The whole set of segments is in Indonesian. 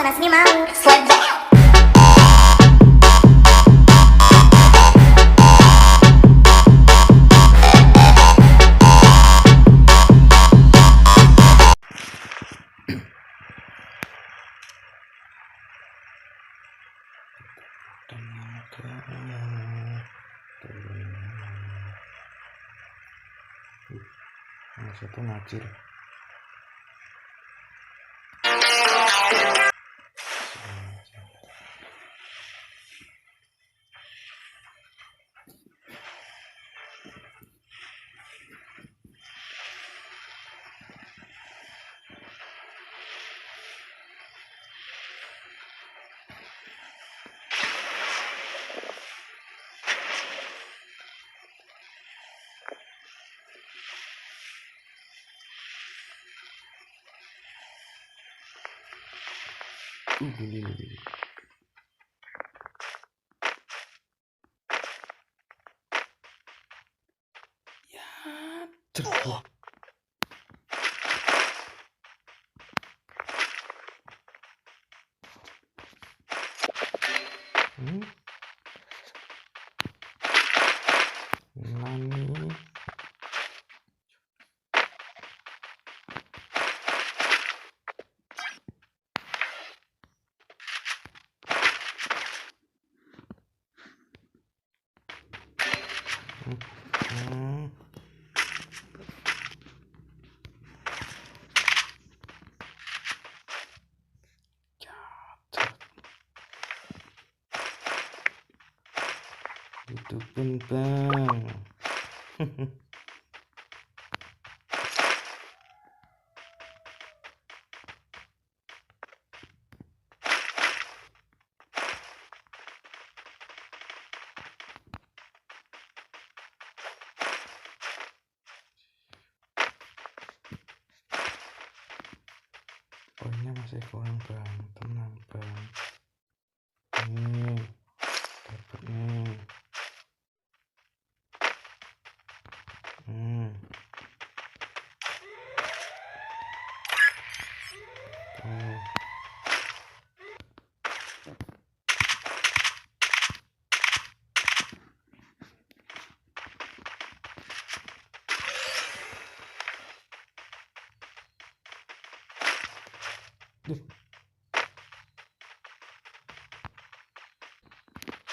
sana sini mau slide. Satu ngacir. Gini. Ya, cerbuk. Nani. Hidupin bang. Poinnya masih kurang bang, tenang bang. Nih, dapat nih.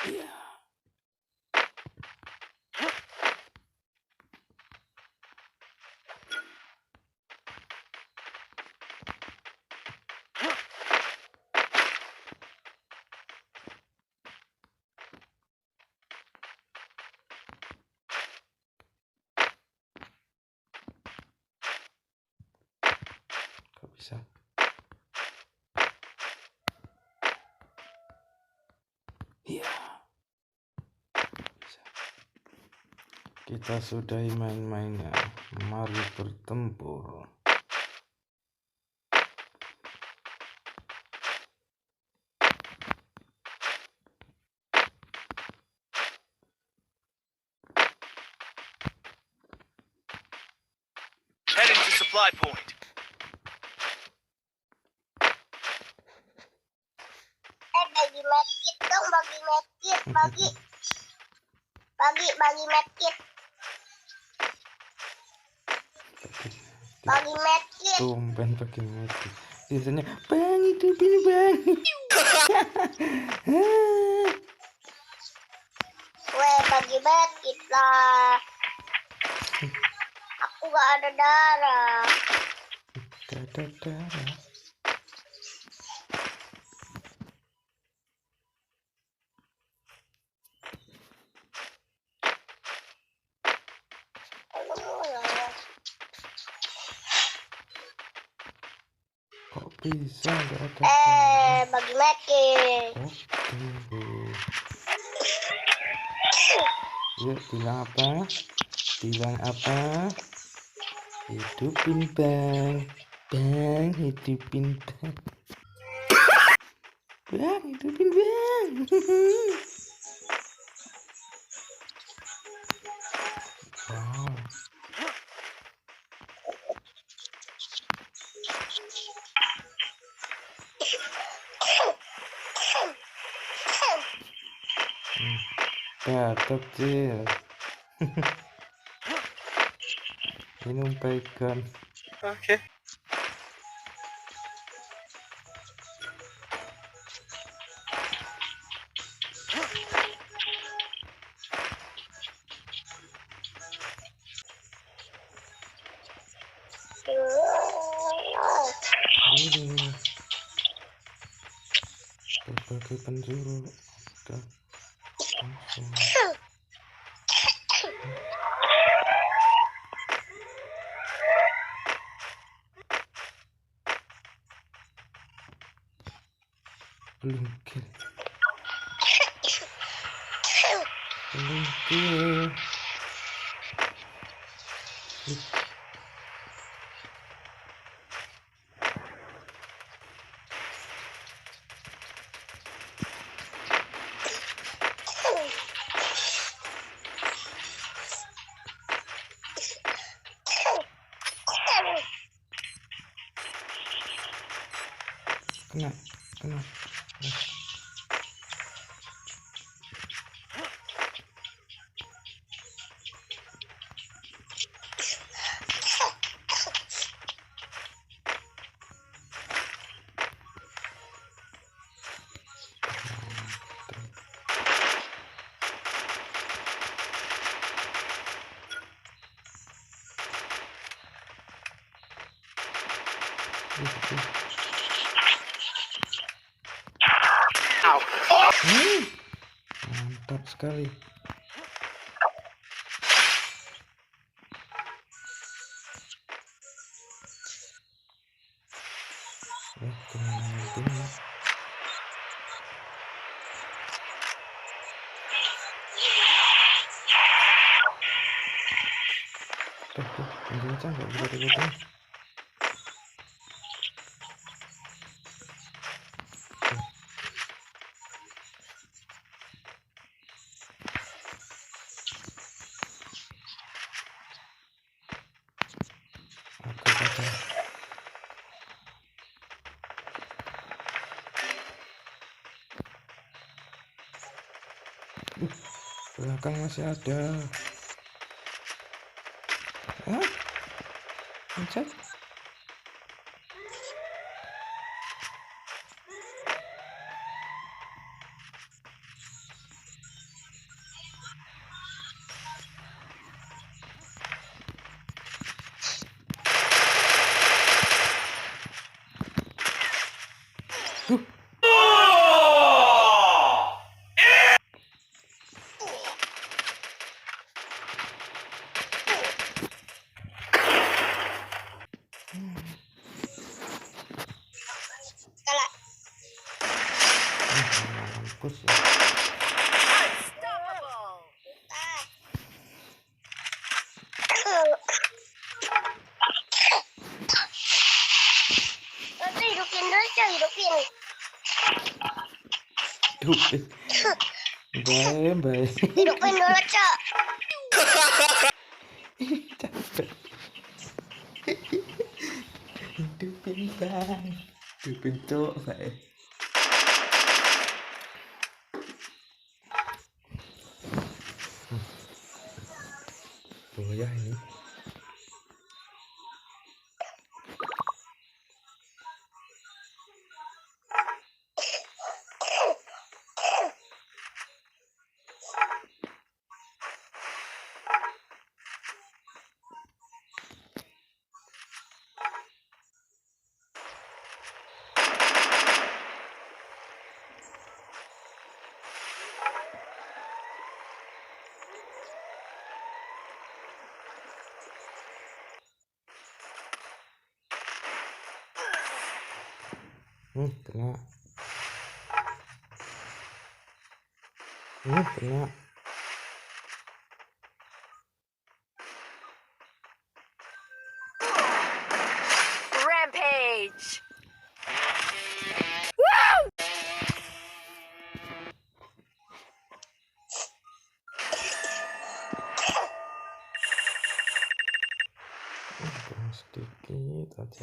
Iya. Kok bisa? Iya. Bisa. Kita sudahi main-mainnya. Mari bertempur. Heading to supply point. Bagi medkit dong, bagi medkit, bagi medkit, bagi medkit. Tumben pakai medkit. Biasanya bang hidupin bang. Weh, bagi medkit lah. Aku gak ada darah. Gak ada darah. Kok bisa gak ada darah? Bagi medkit. Oke. Yuk bilang apa? Bilang apa? Hidupin bang. Bang hidupin bang. Bang hidupin bang. Wow. Batuk, Cil. Minum bacon. Oke. Ini berbagai penjuru udah langsung. Pelungkil. Kena. Mantap sekali. Kemana itu? Tuh, aja nggak bisa dipotong. Aku kata. Belakang masih ada. Pencet. Mampus ya. Nanti hidupin dulu, Cok, hidupin. Baik. Hidupin dulu, Cok. Capek. Hidupin bang. Hidupin cok baik. Goyah ini. Kena. Kena. Rampage. Kurang sedikit aja.